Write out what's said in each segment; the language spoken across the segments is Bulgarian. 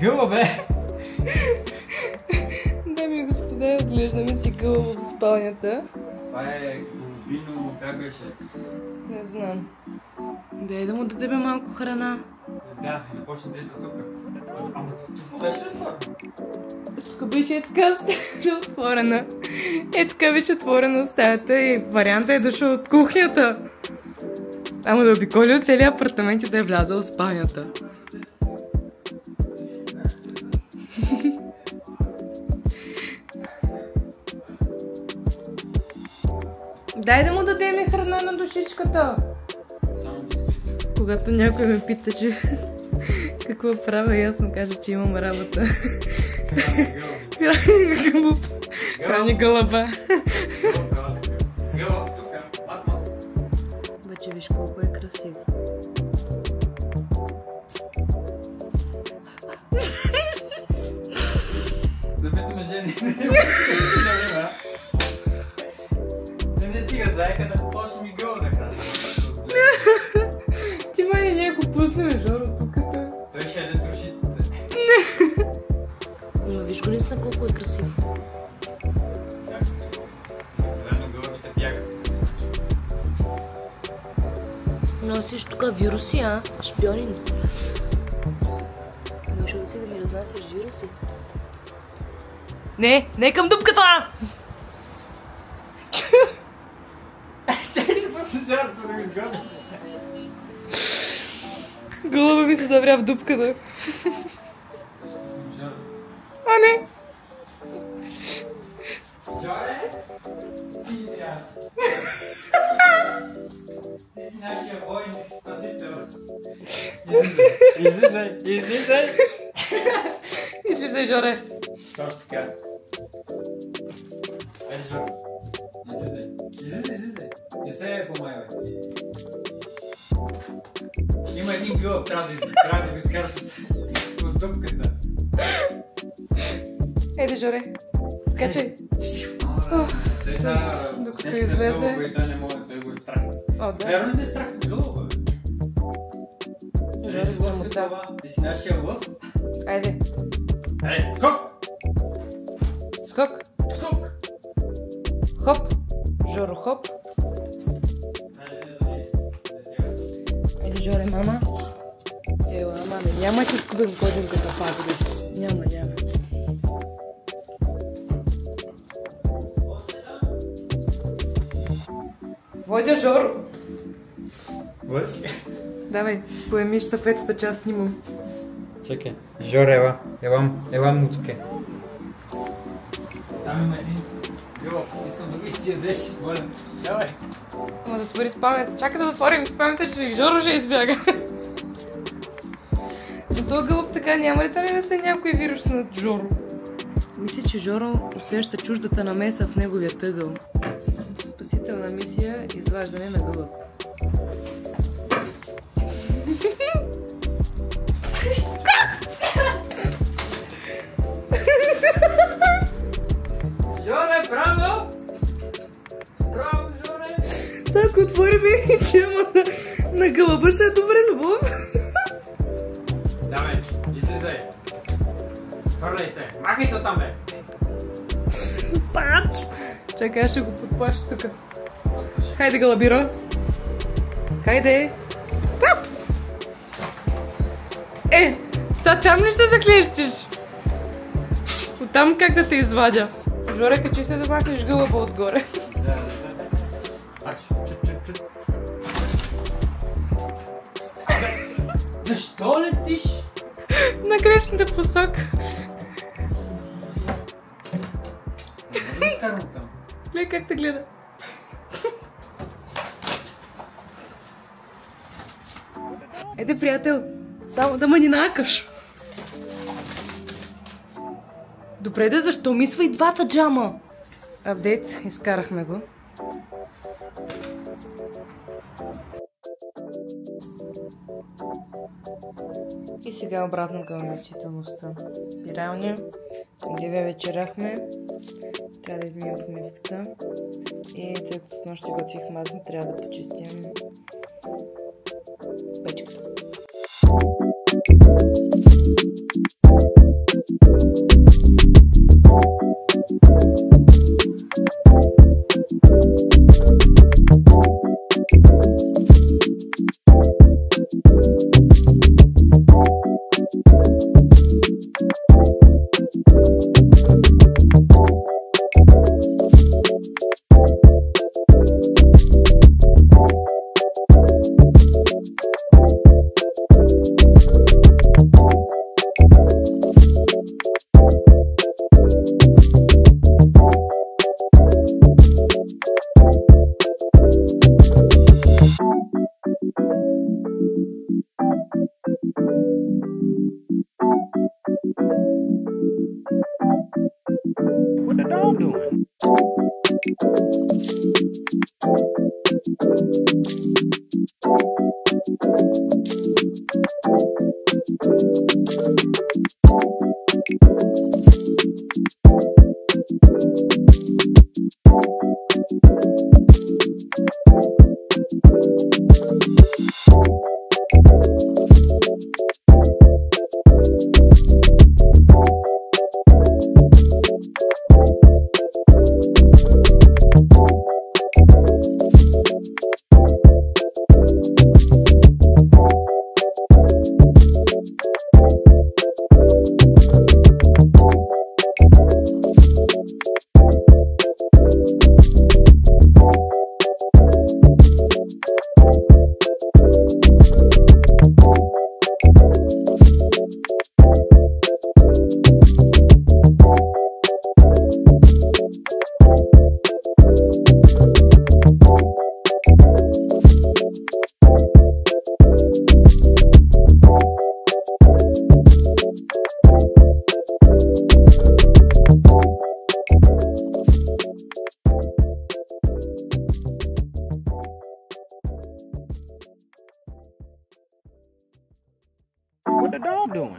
Гъла, бе! Дами и господа, отглеждаме си гъла в спалнята. Това е голубино, как беше? Не знам. Дай да му дадем малко храна. Да, и да почне да ето тук. Ама тук беше отворено. Тук беше така отворена. Е така беше отворена стаята и варианта е дошъл от кухнята. Ама да обиколи от целия апартамент и да е влязъл в спалнята. Дай да му дадем и храна на душичката. Когато някой ме пита, че какво правя, аз му кажа, че имам работа. Храни гълъба. Баче, виж колко е красиво. Да ме жени. Не стига зайка да почне ми гъл да храни. Ти май ние го пуснем, Жоро, тук. Той ще яде душиците. Но виж го наистина колко е красиво. Рано гълъбите бягат. Носиш тук вируси, а? Шпионин. Научил ли си да ми разнасяш вируси? Не към дупката! Чай ще пусна жарото да го изгоня. Гълъба ми се завря в дупката. А, не! Жоре? Ти си трябваш. Ти си нашия войник, спасител. Излизай! Излизай! Излизай, Жоре. Точно така. Айде, Жоре. Излизай. Не се помайвай. Има един гълъб, трябва да го изкараш от дупката. Айде, Жоре. Скачай. Докато излезе. Той не може да го е страх. О, да. Верно ли те е страх от гълъба, бе? Жоре, срамота. Ти си нашия лъв. Айде. Айде, скок! Скок. Скок! Хоп. Жоро, хоп. Айде, Жоре, мама. Ела, мама, няма ти скубен ходим като пак. Няма. Водя, Жоро. Водиш ли? Давай, поеми щафетата, че аз снимам. Чакай. Жоре, ела муцке. Там има един гълъб. Искам да го изядеш, моля. Давай. Ама затвори спалнята. Чакай да затворим спалнята, че Жоро ще избяга. Но този гълъб така няма ли да не се някой вирус на Жоро? Мисля, че Жоро усеща чуждата намеса в неговия тъгъл. Спасителна мисия – изваждане на гълъб. Жоре, браво! Браво, Жоре! Сега ако отворим и тема на гълъба, ще е добре, любов. Давай, излизай. Хвърляй се. Махай се оттам, бе. Пач! Чакай, аз ще го подплаша тук. Хайде, гълъбиро. Хайде. Пап! Сега там ли ще заклещиш? Там как да те извадя? Жоре, качи се да махнеш гълъба отгоре. Да. Защо летиш? На грешната посока. Не изкарвам там. Гледай как те гледа. Ете, приятел, само да ме ни накаш. Добре, да защо мисва и двата джама? Апдейт, изкарахме го. И сега обратно към действителността. Спиралня, Ливия вечеряхме, трябва да измия помивката и тъй като с нощи готвих мазни, трябва да почистим печката. What the dog doing? What the dog doing?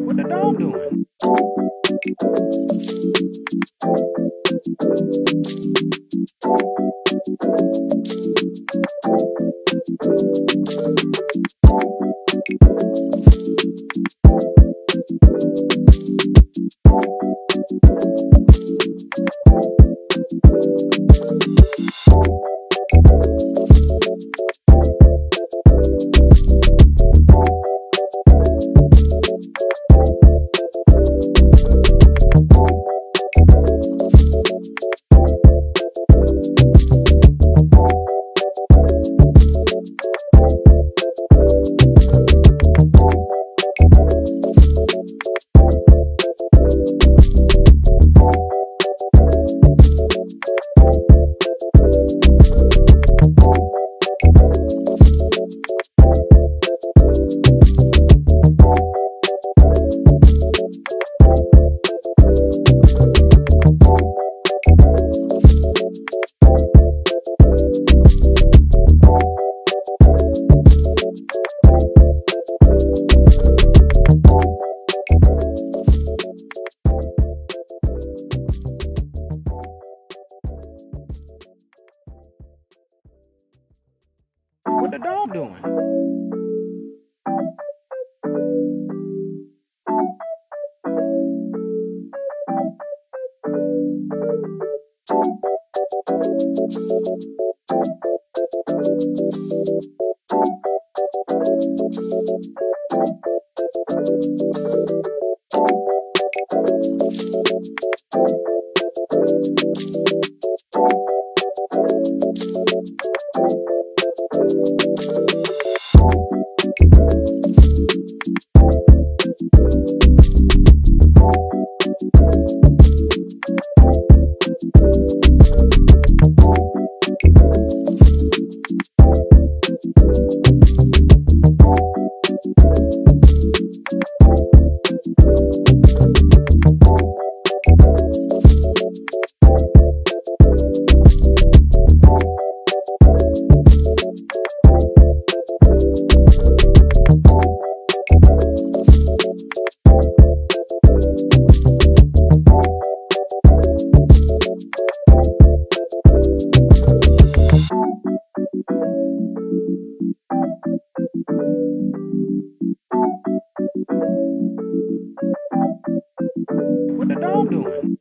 What the dog doing? the dog doing? What the dog doing?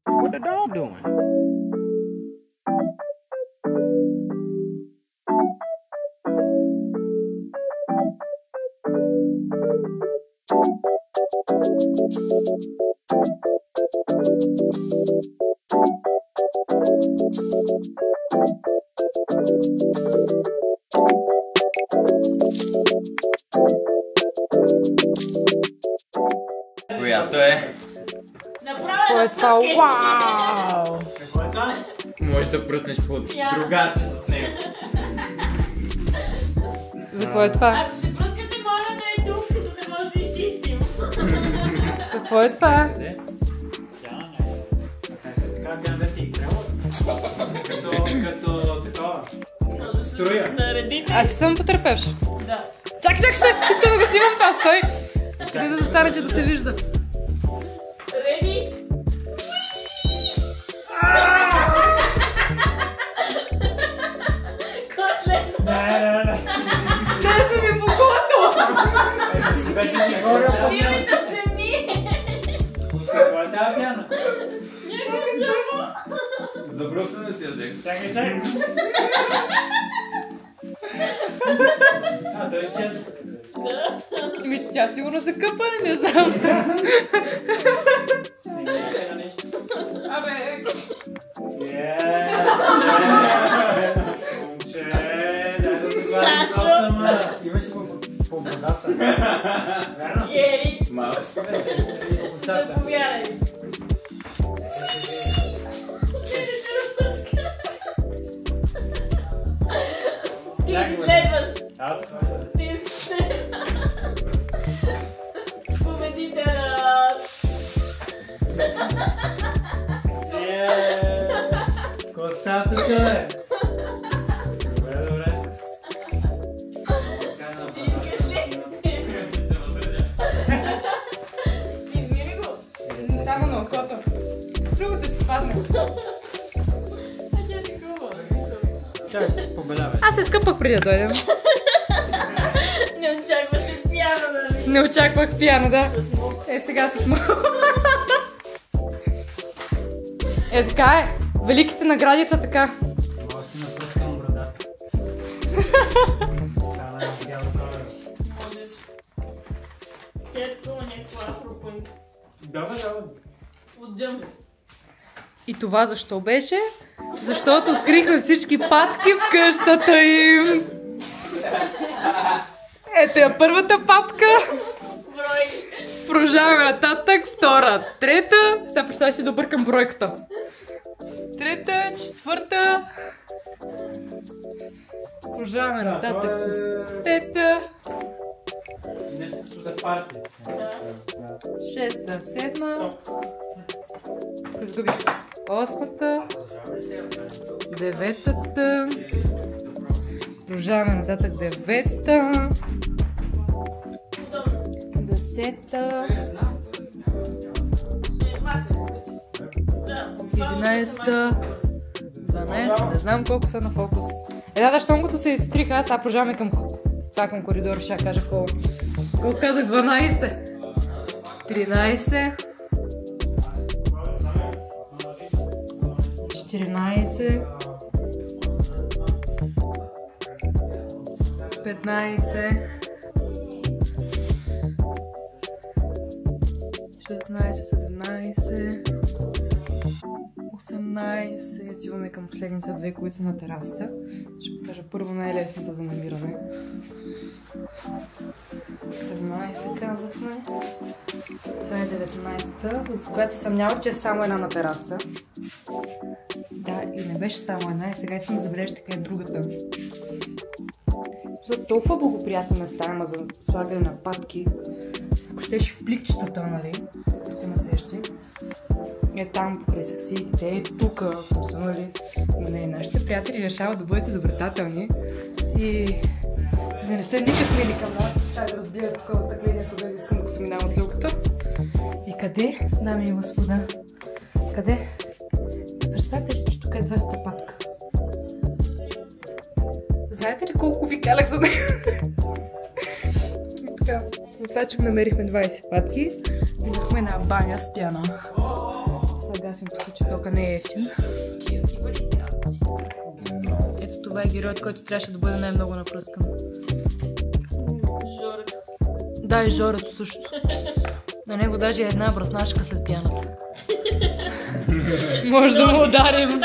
What the dog doing? Която е? Кой е това? Вау! Какво е това? Може да пръснеш по другарче с него. За кой е това? Ако ще пръскате, моля да е тук, за да може да изчистим. Какво е това? Къде? Така бяха да ти изстрелва. Като такова. Струя. Наредите. Аз съм потърпевш. Да. Чакай, искам да го снимам това, стой! Чакай да застара, че да се вижда. Реди? Кой след? Да. Дай да ми богото! Си беше си говорил по Вие да се миеш. Каква е тази пяна? Някак чаво. Забрусена си я взех. Чакай. А, той изчезва. Ами тя сигурно се къпа, не знам. Абе, Имаш по водата. Верно? Гери, Малко. заповядай. Ти следваш. Аз Ти следваш. Победителят. Какво става тук, бе? Добре. Искаш ли? Измири го. само Чакай, побелявай. Аз се изкъпах преди да дойдем. Не очакваше пиано, нали? Не очаквах пияна, да. С мук. Сега се смога. Така е. Великите награди са така. Мога да си напръскам брадата. Стана бял колер. Можеш. Тя е такова някаква афропънк. Да. От джамбо. И това защо беше? Защото откриха всички патки в къщата им. Ето я първата патка. Брой. Продължаваме нататък. Втора, трета. Сега представя си да бъркам бройката. Трета, четвърта. Продължаваме нататък с пета. Нещо за парти. Шеста, седма. Сгубих осмата. Деветата. Продължаваме нататък девета. Десета. 11, 12, не знам колко са на фокус. Да, щом като се изтриха, аз продължаваме към коридора, ще кажа колко казах, 12, 13, 14, 15, 16, 17, 18. Отиваме към последните две, които са на терасата. Ще покажа първо най-лесната за намиране. 18 казахме. Това е 19-та, за която се съмнявах, че е само една на терасата. Да, и не беше само една, и сега искам да забележа така и другата. За толкова благоприятни места има за слагане на патки. Ако щеш в пликчетата, нали? Тук на сещи. Е там покрай саксиите, е тук, ако са, нали? Не, нашите приятели решават да бъдете изобретателни и да не са никак мили към нас. Ще да разбира такова стъкление, тогава искам, докато минавам от люката. И къде, дами и господа? Къде? Представете ли, че тук е 200 патка? Знаете ли колко ви калях за него? Така, затова, че намерихме 20 патки, идвахме на баня с пяна. Сега съм тук, че тока не е ефтин. Ето това е героят, който трябваше да бъде най-много напръскан. Жорето. Да, и Жорето също. На него даже е една браснашка след пяната. Може да му ударим.